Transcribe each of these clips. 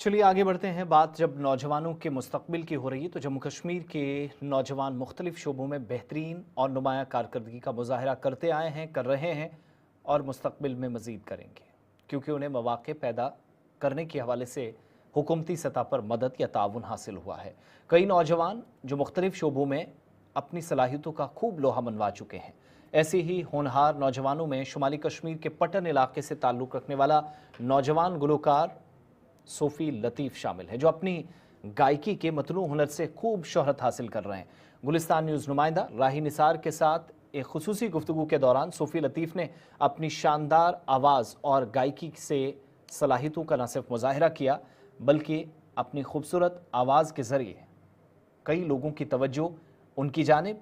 चलिए आगे बढ़ते हैं। बात जब नौजवानों के मुस्तकबिल की हो रही है तो जम्मू कश्मीर के नौजवान मुख्तलिफ शोबों में बेहतरीन और नुमाया कारकर्दगी का मुजाहरा करते आए हैं, कर रहे हैं और मुस्तकबिल में मज़ीद करेंगे, क्योंकि उन्हें मौक़े पैदा करने के हवाले से हुकूमती सतह पर मदद या ताउन हासिल हुआ है। कई नौजवान जो मुख्तलिफ शोबों में अपनी सलाहियतों का खूब लोहा मनवा चुके हैं। ऐसे ही होनहार नौजवानों में शुमाली कश्मीर के पटन इलाके से ताल्लुक़ रखने वाला नौजवान गुलकार सोफ़ी लतीफ़ शामिल है, जो अपनी गायकी के मतलू हुनर से खूब शोहरत हासिल कर रहे हैं। गुलिस्तान न्यूज़ नुमाइंदा राही निसार के साथ एक खुसूसी गुफ्तगू के दौरान सोफ़ी लतीफ़ ने अपनी शानदार आवाज़ और गायकी से सलाहियतों का न सिर्फ मुजाहरा किया, बल्कि अपनी खूबसूरत आवाज़ के ज़रिए कई लोगों की तवज्जो उनकी जानिब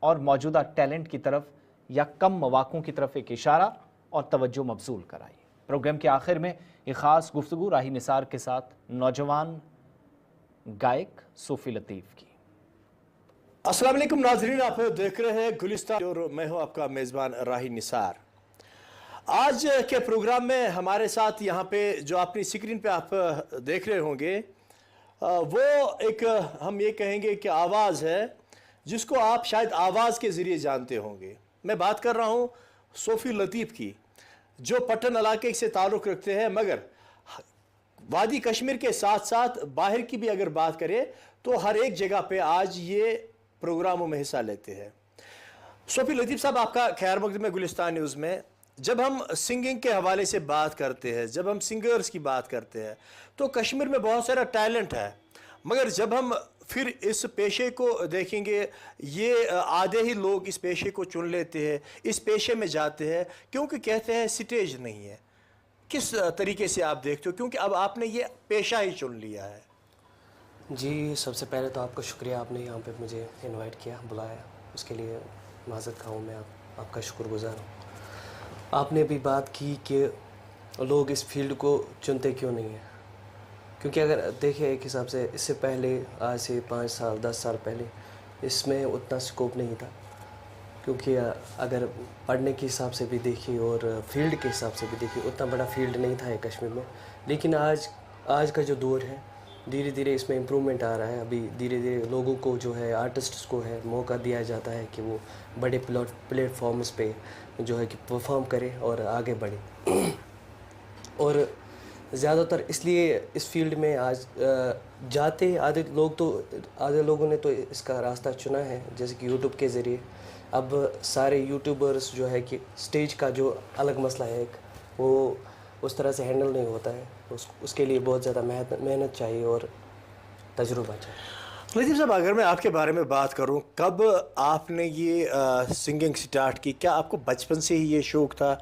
और मौजूदा टैलेंट की तरफ या कम मौक़ों की तरफ एक इशारा और तवज्जो मबसूल कराई। प्रोग्राम के आखिर में एक ख़ास गुफ्तगू राही निसार के साथ नौजवान गायक सोफ़ी लतीफ़ की। अस्सलाम वालेकुम नाज़रीन, आप देख रहे हैं गुलिस्तान और मैं हूं आपका मेज़बान राही निसार। आज के प्रोग्राम में हमारे साथ यहाँ पे जो अपनी स्क्रीन पे आप देख रहे होंगे वो एक हम ये कहेंगे कि आवाज़ है जिसको आप शायद आवाज़ के ज़रिए जानते होंगे। मैं बात कर रहा हूँ सोफ़ी लतीफ़ की, जो पटन इलाके से ताल्लुक़ रखते हैं, मगर वादी कश्मीर के साथ साथ बाहर की भी अगर बात करें तो हर एक जगह पे आज ये प्रोग्रामों में हिस्सा लेते हैं। सोफ़ी लतीफ़ साहब, आपका खैर मकदम है गुलिस्तान न्यूज़ में। जब हम सिंगिंग के हवाले से बात करते हैं, जब हम सिंगर्स की बात करते हैं, तो कश्मीर में बहुत सारा टैलेंट है, मगर जब हम फिर इस पेशे को देखेंगे, ये आधे ही लोग इस पेशे को चुन लेते हैं, इस पेशे में जाते हैं क्योंकि कहते हैं स्टेज नहीं है। किस तरीके से आप देखते हो, क्योंकि अब आपने ये पेशा ही चुन लिया है? जी, सबसे पहले तो आपका शुक्रिया, आपने यहाँ पे मुझे इनवाइट किया, बुलाया, उसके लिए माज़रत खा हूँ मैं, आपका शुक्रगुज़ार हूँ। आपने भी बात की कि लोग इस फील्ड को चुनते क्यों नहीं हैं, क्योंकि अगर देखें एक हिसाब से इससे पहले, आज से 5 साल 10 साल पहले इसमें उतना स्कोप नहीं था, क्योंकि अगर पढ़ने के हिसाब से भी देखिए और फील्ड के हिसाब से भी देखिए उतना बड़ा फील्ड नहीं था ये कश्मीर में। लेकिन आज का जो दौर है, धीरे धीरे इसमें इम्प्रूवमेंट आ रहा है। अभी धीरे धीरे लोगों को जो है, आर्टिस्ट्स को है, मौका दिया जाता है कि वो बड़े प्लेटफॉर्म्स पे जो है कि परफॉर्म करें और आगे बढ़े। और ज़्यादातर इसलिए इस फील्ड में आज जाते आधे लोगों ने तो इसका रास्ता चुना है, जैसे कि यूट्यूब के ज़रिए। अब सारे यूट्यूबर्स जो है कि स्टेज का जो अलग मसला है, एक वो उस तरह से हैंडल नहीं होता है, उसके लिए बहुत ज़्यादा मेहनत चाहिए और तजुर्बा चाहिए। लतीफ़ साहब, अगर मैं आपके बारे में बात करूं, कब आपने ये सिंगिंग स्टार्ट की? क्या आपको बचपन से ही ये शौक़ था?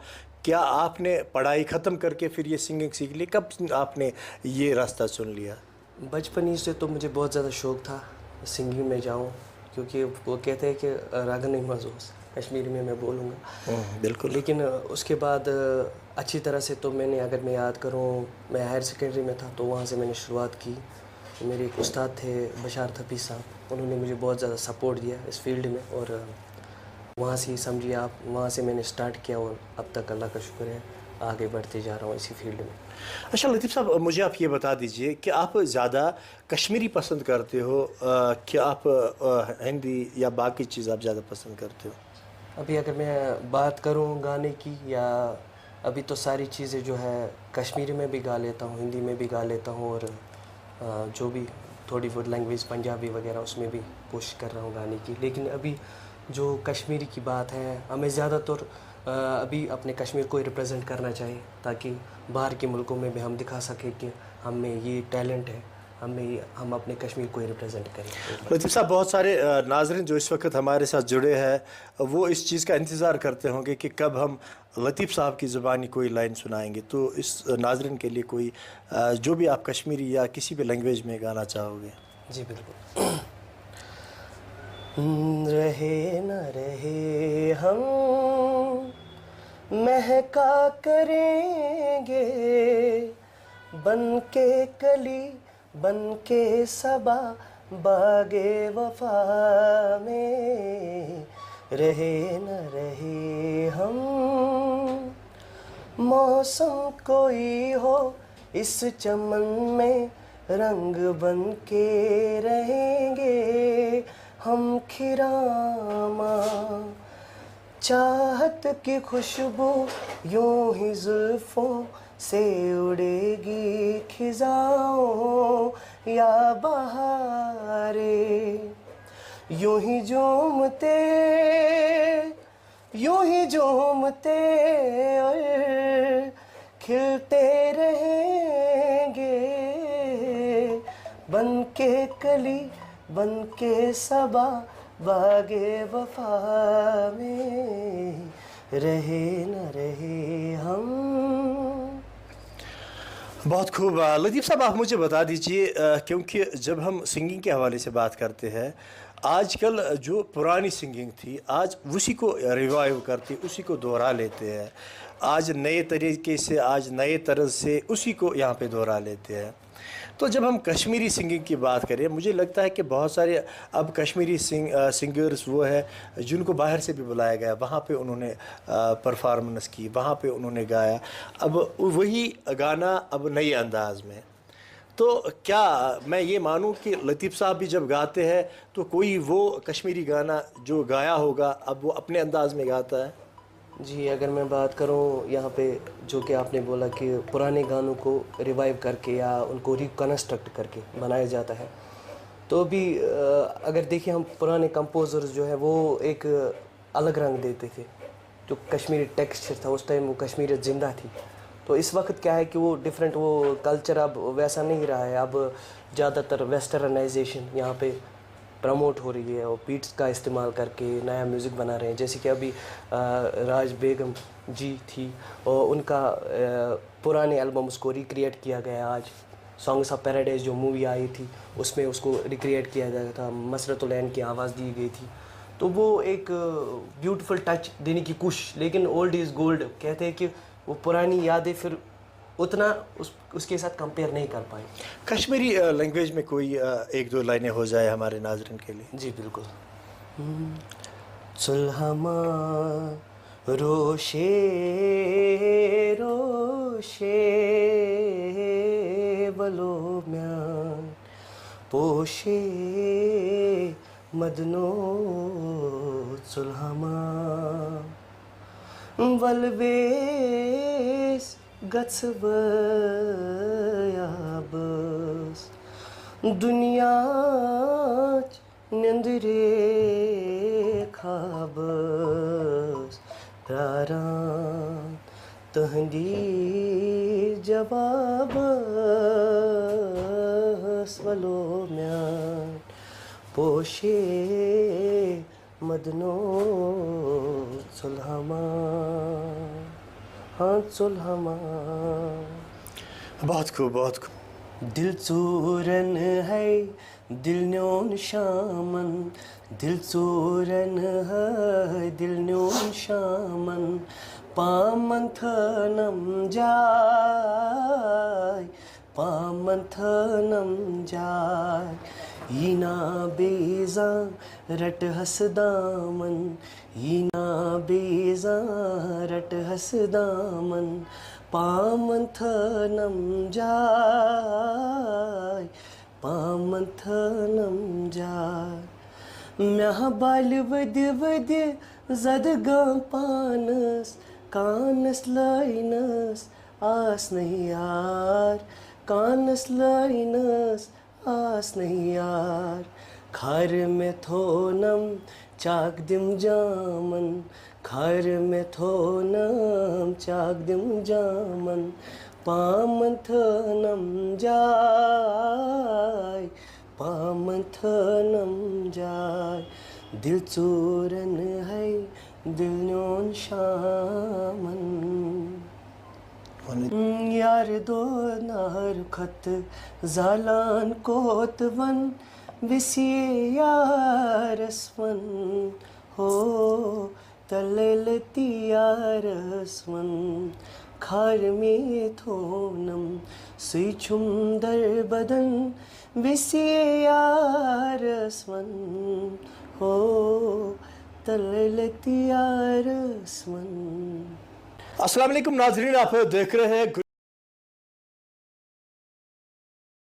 क्या आपने पढ़ाई ख़त्म करके फिर ये सिंगिंग सीख ली? कब आपने ये रास्ता चुन लिया? बचपन ही से तो मुझे बहुत ज़्यादा शौक़ था सिंगिंग में जाऊँ, क्योंकि वो कहते हैं कि रागन मज़ूस, कश्मीरी में मैं बोलूँगा। बिल्कुल। लेकिन उसके बाद अच्छी तरह से तो मैंने, अगर मैं याद करूँ, मैं हायर सेकेंडरी में था तो वहाँ से मैंने शुरुआत की। मेरे एक उस्ताद थे बशार हफीज़ साहब, उन्होंने मुझे बहुत ज़्यादा सपोर्ट दिया इस फील्ड में, और वहाँ से ही समझिए आप, वहाँ से मैंने स्टार्ट किया और अब तक अल्लाह का शुक्र है आगे बढ़ते जा रहा हूँ इसी फील्ड में। अच्छा लतीफ़ साहब, मुझे आप ये बता दीजिए कि आप ज़्यादा कश्मीरी पसंद करते हो कि आप हिंदी या बाकी चीज़ आप ज़्यादा पसंद करते हो? अभी अगर मैं बात करूँ गाने की, या अभी तो सारी चीज़ें जो है कश्मीरी में भी गा लेता हूँ, हिंदी में भी गा लेता हूँ, और जो भी थोड़ी बहुत लैंग्वेज पंजाबी वगैरह उसमें भी कोशिश कर रहा हूँ गाने की। लेकिन अभी जो कश्मीरी की बात है, हमें ज़्यादातर अभी अपने कश्मीर को ही रिप्रेजेंट करना चाहिए, ताकि बाहर के मुल्कों में भी हम दिखा सकें कि हमें ये टैलेंट है, हम अपने कश्मीर को ही रिप्रेजेंट करें। लतीफ़ साहब, बहुत सारे नाज़रीन जो इस वक्त हमारे साथ जुड़े हैं वो इस चीज़ का इंतज़ार करते होंगे कि कब हम लतीफ़ साहब की ज़ुबानी कोई लाइन सुनाएंगे, तो इस नाज़रीन के लिए कोई जो भी आप कश्मीरी या किसी भी लैंग्वेज में गाना चाहोगे? जी बिल्कुल। रहे न रहे हम महका करेंगे, बन के कली बन के सबा बागे वफा में, रहे न रहे हम। मौसम कोई हो इस चमन में रंग बन के रहेंगे हम खिरामा, चाहत की खुशबू यूं ही जुल्फों से उड़ेगी खिजाओं या बहारे, यूं ही झूमते और खिलते रहेंगे, बन के कली बन के सबा बागे वफा में रहे न रहे हम। बहुत खूब। लतीफ़ साहब, आप मुझे बता दीजिए, क्योंकि जब हम सिंगिंग के हवाले से बात करते हैं, आजकल जो पुरानी सिंगिंग थी आज उसी को रिवाइव करते, उसी को दोहरा लेते हैं, आज नए तरीके से, आज नए तरज से उसी को यहाँ पे दोहरा लेते हैं। तो जब हम कश्मीरी सिंगिंग की बात करें, मुझे लगता है कि बहुत सारे अब कश्मीरी सिंगर्स वो है जिनको बाहर से भी बुलाया गया, वहाँ पे उन्होंने परफॉर्मेंस की, वहाँ पे उन्होंने गाया, अब वही गाना अब नए अंदाज में। तो क्या मैं ये मानूं कि लतीफ़ साहब भी जब गाते हैं तो कोई वो कश्मीरी गाना जो गाया होगा अब वो अपने अंदाज में गाता है? जी, अगर मैं बात करूं यहाँ पे, जो कि आपने बोला कि पुराने गानों को रिवाइव करके या उनको रिकन्स्ट्रक्ट करके बनाया जाता है, तो भी अगर देखिए हम पुराने कंपोज़र्स जो है वो एक अलग रंग देते थे, जो कश्मीरी टेक्सचर था उस टाइम वो कश्मीरियत ज़िंदा थी। तो इस वक्त क्या है कि वो डिफरेंट, वो कल्चर अब वैसा नहीं रहा है, अब ज़्यादातर वेस्टर्नाइजेशन यहाँ पे प्रमोट हो रही है और बीट्स का इस्तेमाल करके नया म्यूज़िक बना रहे हैं। जैसे कि अभी राज बेगम जी थी और उनका पुराने एल्बम उसको रिक्रिएट किया गया। आज सॉन्ग्स ऑफ पैराडाइज जो मूवी आई थी उसमें उसको रिक्रिएट किया गया था, मसरतुल ऐन की आवाज़ दी गई थी। तो वो एक ब्यूटीफुल टच देने की कोशिश, लेकिन ओल्ड इज़ गोल्ड कहते हैं कि वो पुरानी यादें फिर उतना उसके साथ कंपेयर नहीं कर पाए। कश्मीरी लैंग्वेज में कोई एक दो लाइनें हो जाए हमारे नाज़रीन के लिए? जी बिल्कुल। सुलहमा रोशे रोशे बलो म्यान पोशे मदनो सुलहमा वलवेस गत्सबयाबस दुनियाच नंदरे खाबस प्रारान तहंदी जवाबस वलो म्यान पोशे मदनो सुलहमा, हाँ सुलहमा। बहुत खूब, बहुत खूब। दिल चूरन है दिल न्योन शामन, दिल चूरन है दिल न्योन शामन, पामंथनम जाय पामंथनम जाय, ईना बेजा रट हसदामन, ईना बेजा रट हसदामन, पामंथनम जाय पामंथनम जाय, म्याह बाल वद वद जद गम पानस, कानस लाइनस आस नहीं यार, कानस लाइनस आस नहीं यार, खार में थोनम चाक दिम जामन, खार में थोनम चाक दिम जामन, पामंथनम जाय पामंथनम जाय, दिल चूरन है दिल न्योन शामन, यार दो नार खत जालान कोतवन विसिए यारसवन हो तललती यारसवन, खार में थोनम सुइछुम दर बदन विसिए यारसवन हो तललती यारसवन। अस्सलाम वालेकुम नाज़रीन, आप देख रहे हैं